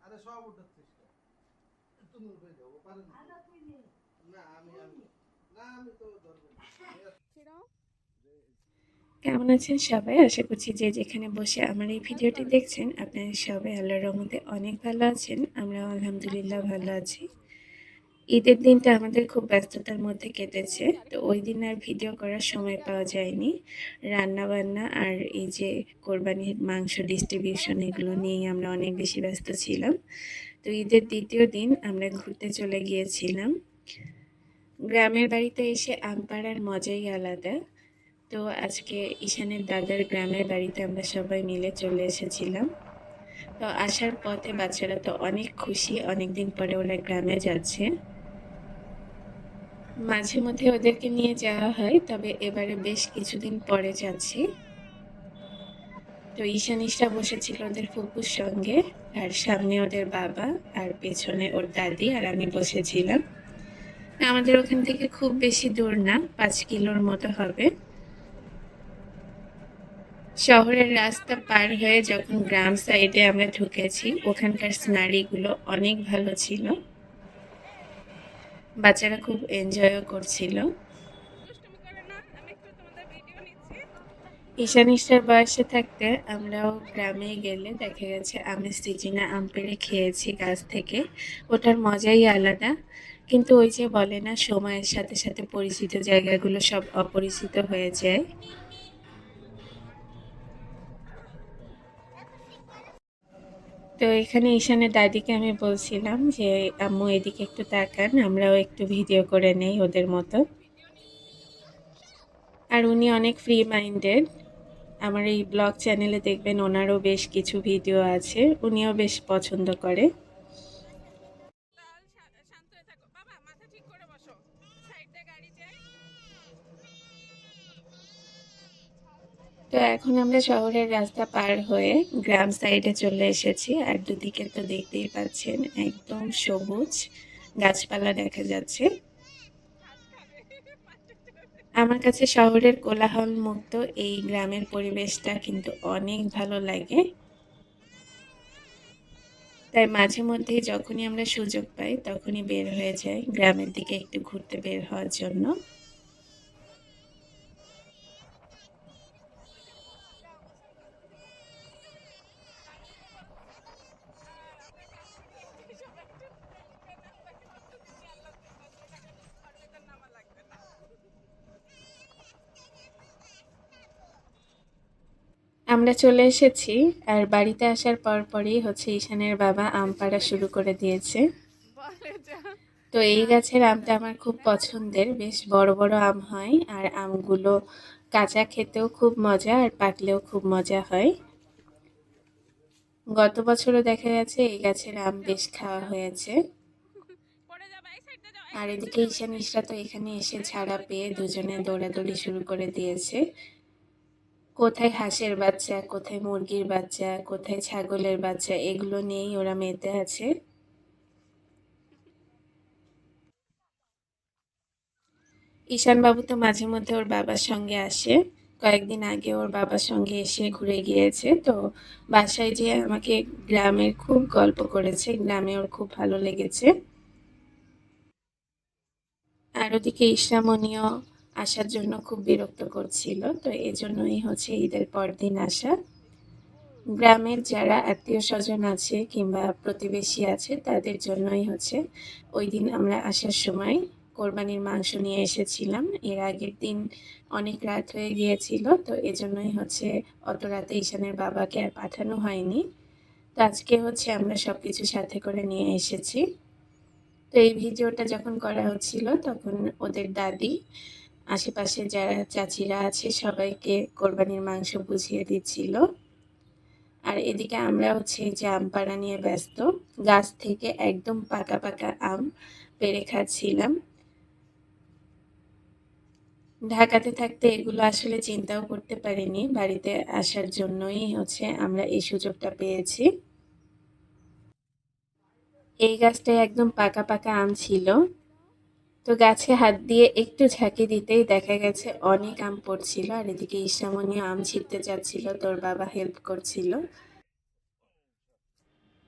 আরে সব উঠাচ্ছিস কেন? একটু নূর হয়ে যাবো পারেন না? না আমি তো ধরবো না। কেমন আছেন সবাই? আশা করছি যে যেখানে বসে আমার এই ভিডিওটি দেখছেন আপনারা সবাই আল্লাহর রহমতে অনেক ভালো আছেন। আমরাও আলহামদুলিল্লাহ ভালো আছি। ঈদের দিনটা আমাদের খুব ব্যস্ততার মধ্যে কেটেছে, তো ওই দিন আর ভিডিও করার সময় পাওয়া যায়নি। রান্না বান্না আর এই যে কোরবানির মাংস ডিস্ট্রিবিউশন এগুলো নিয়েই আমরা অনেক বেশি ব্যস্ত ছিলাম। তো ঈদের দ্বিতীয় দিন আমরা ঘুরতে চলে গিয়েছিলাম। গ্রামের বাড়িতে এসে আম পাড়ার মজাই আলাদা। তো আজকে ঈশানের দাদার গ্রামের বাড়িতে আমরা সবাই মিলে চলে এসেছিলাম। তো আসার পথে বাচ্চারা তো অনেক খুশি, অনেকদিন পরে ওরা গ্রামে যাচ্ছে। মাঝে মধ্যে ওদেরকে নিয়ে যাওয়া হয়, তবে এবারে বেশ কিছুদিন পরে যাচ্ছি। তো ঈশানীশরা বসেছিল ওদের ফুপুর সঙ্গে, আর সামনে ওদের বাবা, আর পেছনে ওর দাদি আর আমি বসেছিলাম। আমাদের ওখান থেকে খুব বেশি দূর না, 5 কিলোর মতো হবে। শহরের রাস্তা পার হয়ে যখন গ্রাম সাইডে আমরা ঢুকেছি, ওখানকার সিনারিগুলো অনেক ভালো ছিল। বাচ্চারা খুব এনজয়ও করছিল। ঈশানীশটার বয়সে থাকতে আমরাও গ্রামে গেলে দেখা গেছে আমের সিজনে আম পেড়ে খেয়েছি গাছ থেকে। ওটার মজাই আলাদা। কিন্তু ওই যে বলে না, সময়ের সাথে সাথে পরিচিত জায়গাগুলো সব অপরিচিত হয়ে যায়। তো এখানে ঈশানের দাদিকে আমি বলছিলাম যে আম্মু এদিকে একটু তাকান, আমরাও একটু ভিডিও করে নেই ওদের মতো। আর উনি অনেক ফ্রি মাইন্ডেড। আমার এই ব্লগ চ্যানেলে দেখবেন ওনারও বেশ কিছু ভিডিও আছে, উনিও বেশ পছন্দ করে। তো এখন আমরা শহরের রাস্তা পার হয়ে গ্রাম সাইডে চলে এসেছি, আর দুদিকে তো দেখতেই পাচ্ছেন একদম সবুজ গাছপালা দেখা যাচ্ছে। আমার কাছে শহরের কোলাহল মুক্ত এই গ্রামের পরিবেশটা কিন্তু অনেক ভালো লাগে। তাই মাঝে মধ্যেই যখনই আমরা সুযোগ পাই তখনই বের হয়ে যাই গ্রামের দিকে একটু ঘুরতে বের হওয়ার জন্য। আমরা চলে এসেছি, আর বাড়িতে আসার পরই হচ্ছে ঈশানের বাবা আম পাড়া শুরু করে দিয়েছে। তো এই গাছের আমটা আমার খুব পছন্দের, বেশ বড় বড় আম হয়, আর আমগুলো কাঁচা খেতেও খুব মজা আর পাকলেও খুব মজা হয়। গত বছরও দেখা গেছে এই গাছের আম বেশ খাওয়া হয়েছে। আর এদিকে ঈশানীশরা তো এখানে এসে ছাড়া পেয়ে দুজনে দৌড়াদৌড়ি শুরু করে দিয়েছে। কোথায় হাঁসের বাচ্চা, কোথায় মুরগির বাচ্চা, কোথায় ছাগলের বাচ্চা, এগুলো নিয়েই ওরা মেতে আছে। ঈশান বাবু তো মাঝে মধ্যে ওর বাবার সঙ্গে আসে। কয়েকদিন আগে ওর বাবার সঙ্গে এসে ঘুরে গিয়েছে। তো বাসায় যেয়ে আমাকে গ্রামের খুব গল্প করেছে, গ্রামে ওর খুব ভালো লেগেছে। আর ওদিকে ইসরামণিও আসার জন্য খুব বিরক্ত করছিল, তো এজন্যই হচ্ছে ঈদের পরদিন আসা। গ্রামের যারা আত্মীয় স্বজন আছে কিংবা প্রতিবেশী আছে তাদের জন্যই হচ্ছে ওই দিন আমরা আসার সময় কোরবানির মাংস নিয়ে এসেছিলাম। এর আগের দিন অনেক রাত হয়ে গিয়েছিল, তো এজন্যই হচ্ছে অত রাতে ঈশানের বাবাকে আর পাঠানো হয়নি। তো আজকে হচ্ছে আমরা সবকিছু সাথে করে নিয়ে এসেছি। তো এই ভিডিওটা যখন করা হচ্ছিল তখন ওদের দাদি আশেপাশে যারা চাচিরা আছে সবাইকে কোরবানির মাংস বুঝিয়ে দিচ্ছিল। আর এদিকে আমরা হচ্ছে এই যে আম পাড়া নিয়ে ব্যস্ত, গাছ থেকে একদম পাকা পাকা আম পেড়ে খাচ্ছিলাম। ঢাকাতে থাকতে এগুলো আসলে চিন্তাও করতে পারিনি, বাড়িতে আসার জন্যই হচ্ছে আমরা এই সুযোগটা পেয়েছি। এই গাছটায় একদম পাকা পাকা আম ছিল। তো গাছে হাত দিয়ে একটু ঝাঁকি দিতেই দেখা গেছে অনেক আম পড়ছিল, আর এদিকে ঈশামণি আম ছিঁড়তে যাচ্ছিল, তোর বাবা হেল্প করছিল।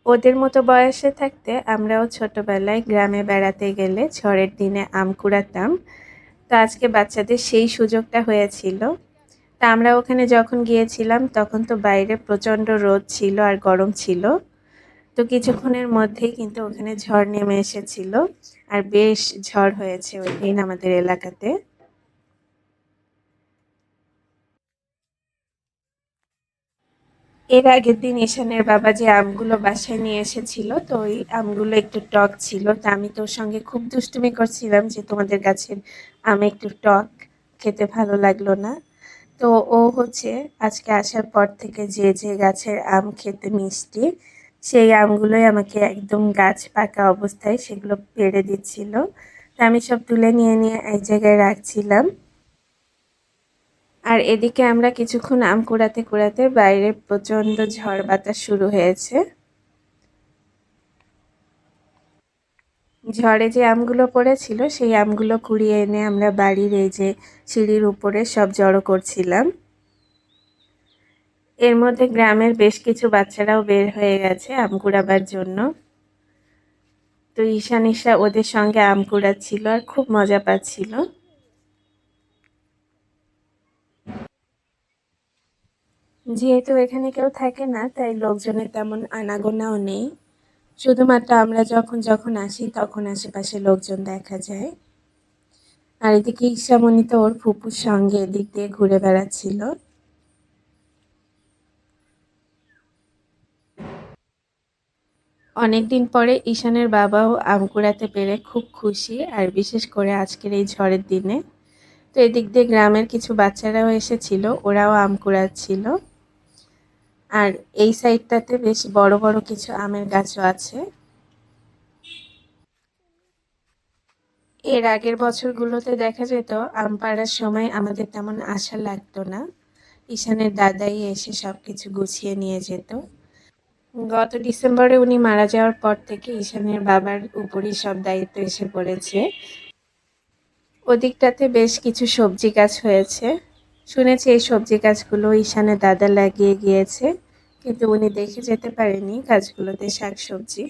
ওদের মতো বয়সে থাকতে আমরাও ছোটবেলায় গ্রামে বেড়াতে গেলে ঝড়ের দিনে আম কুড়াতাম। তো আজকে বাচ্চাদের সেই সুযোগটা হয়েছিল। তা আমরা ওখানে যখন গিয়েছিলাম তখন তো বাইরে প্রচণ্ড রোদ ছিল আর গরম ছিল। তো কিছুক্ষণের মধ্যেই কিন্তু ওখানে ঝড় নেমে এসেছিল আর বেশ ঝড় হয়েছে ওই দিন আমাদের এলাকাতে। এর আগের দিন ঈশানের বাবা যে আমগুলো বাসায় নিয়ে এসেছিল, তো ওই আমগুলো একটু টক ছিল। তা আমি তোর সঙ্গে খুব দুষ্টুমি করছিলাম যে তোমাদের গাছের আম একটু টক, খেতে ভালো লাগলো না। তো ও হচ্ছে আজকে আসার পর থেকে যে যে গাছের আম খেতে মিষ্টি সেই আমগুলোই আমাকে একদম গাছ পাকা অবস্থায় সেগুলো পেড়ে দিচ্ছিল। তা আমি সব তুলে নিয়ে নিয়ে এক জায়গায় রাখছিলাম। আর এদিকে আমরা কিছুক্ষণ আম কুড়াতে কুড়াতে বাইরে প্রচণ্ড ঝড় বাতাস শুরু হয়েছে। ঝড়ে যে আমগুলো পড়েছিল সেই আমগুলো কুড়িয়ে এনে আমরা বাড়ির এই যে সিঁড়ির উপরে সব জড়ো করছিলাম। এর মধ্যে গ্রামের বেশ কিছু বাচ্চারাও বের হয়ে গেছে আম কুড়াবার জন্য। তো ঈশা ওদের সঙ্গে আম কুড়াচ্ছিল আর খুব মজা পাচ্ছিল। যেহেতু এখানে কেউ থাকে না তাই লোকজনের তেমন আনাগোনাও নেই। শুধুমাত্র আমরা যখন যখন আসি তখন আশেপাশে লোকজন দেখা যায়। আর এদিকে ঈশামণি তো ওর ফুপুর সঙ্গে এদিক দিয়ে ঘুরে বেড়াচ্ছিল। অনেকদিন পরে ঈশানের বাবাও আম কুড়াতে পেরে খুব খুশি, আর বিশেষ করে আজকের এই ঝড়ের দিনে। তো এদিক দিয়ে গ্রামের কিছু বাচ্চারাও এসেছিল, ওরাও আম কুড়াচ্ছিল। আর এই সাইডটাতে বেশ বড় বড় কিছু আমের গাছও আছে। এর আগের বছরগুলোতে দেখা যেত আম পাড়ার সময় আমাদের তেমন আশা লাগতো না, ঈশানের দাদাই এসে সবকিছু গুছিয়ে নিয়ে যেত। গত ডিসেম্বরে উনি মারা যাওয়ার পর থেকে ঈশানের বাবার উপরই সব দায়িত্ব এসে পড়েছে। ওদিকটাতে বেশ কিছু সবজি গাছ হয়েছে। শুনেছি এই সবজি গাছগুলো ঈশানের দাদা লাগিয়ে গিয়েছে, কিন্তু উনি দেখে যেতে পারেনি গাছগুলোতে শাকসবজি।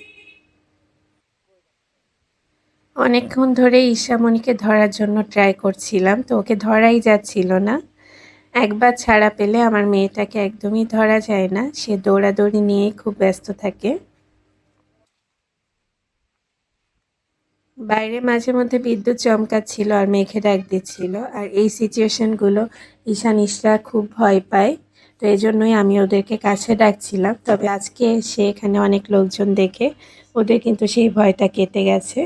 অনেকক্ষণ ধরে ঈশামণিকে ধরার জন্য ট্রাই করছিলাম, তো ওকে ধরাই যাচ্ছিল না। একবার ছাড়া পেলে আমার মেয়েটাকে একদমই ধরা যায় না, সে দৌড়াদৌড়ি নিয়েই খুব ব্যস্ত থাকে। বাইরে মাঝে মধ্যে বিদ্যুৎ চমকাচ্ছিল আর মেঘে ডাক দিচ্ছিল, আর এই সিচুয়েশনগুলো ঈশা খুব ভয় পায়। তো এই জন্যই আমি ওদেরকে কাছে ডাকছিলাম, তবে আজকে এসে এখানে অনেক লোকজন দেখে ওদের কিন্তু সেই ভয়টা কেটে গেছে।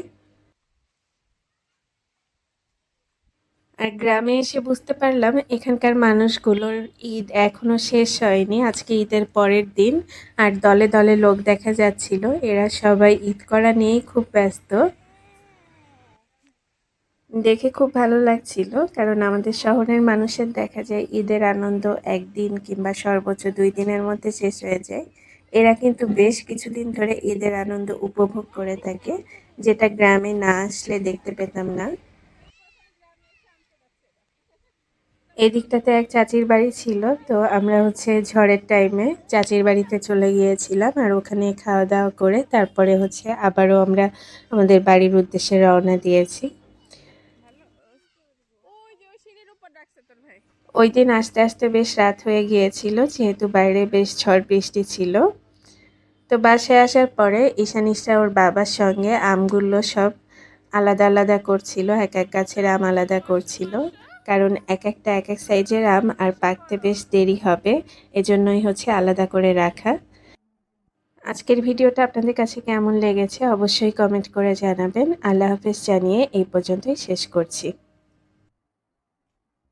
আর গ্রামে এসে বুঝতে পারলাম এখানকার মানুষগুলোর ঈদ এখনো শেষ হয়নি, আজকে ঈদের পরের দিন। আর দলে দলে লোক দেখা যাচ্ছিল, এরা সবাই ঈদ করা নিয়েই খুব ব্যস্ত। দেখে খুব ভালো লাগছিল, কারণ আমাদের শহরের মানুষের দেখা যায় ঈদের আনন্দ একদিন কিংবা সর্বোচ্চ 2 দিনের মধ্যে শেষ হয়ে যায়। এরা কিন্তু বেশ কিছুদিন ধরে ঈদের আনন্দ উপভোগ করে থাকে, যেটা গ্রামে না আসলে দেখতে পেতাম না। এদিকটাতে এক চাচির বাড়ি ছিল, তো আমরা হচ্ছে ঝড়ের টাইমে চাচির বাড়িতে চলে গিয়েছিলাম, আর ওখানে খাওয়া দাওয়া করে তারপরে হচ্ছে আবারও আমরা আমাদের বাড়ির উদ্দেশ্যে রওনা দিয়েছি। ওই দিন আস্তে আস্তে বেশ রাত হয়ে গিয়েছিল, যেহেতু বাইরে বেশ ঝড় বৃষ্টি ছিল। তো বাসায় আসার পরে ঈশা ওর বাবার সঙ্গে আমগুলো সব আলাদা আলাদা করছিল, এক এক গাছের আম আলাদা করছিল, কারণ এক একটা এক এক সাইজের আম আর পাকতে বেশ দেরি হবে, এজন্যই হচ্ছে আলাদা করে রাখা। আজকের ভিডিওটা আপনাদের কাছে কেমন লেগেছে অবশ্যই কমেন্ট করে জানাবেন। আল্লাহ হাফেজ জানিয়ে এই পর্যন্তই শেষ করছি।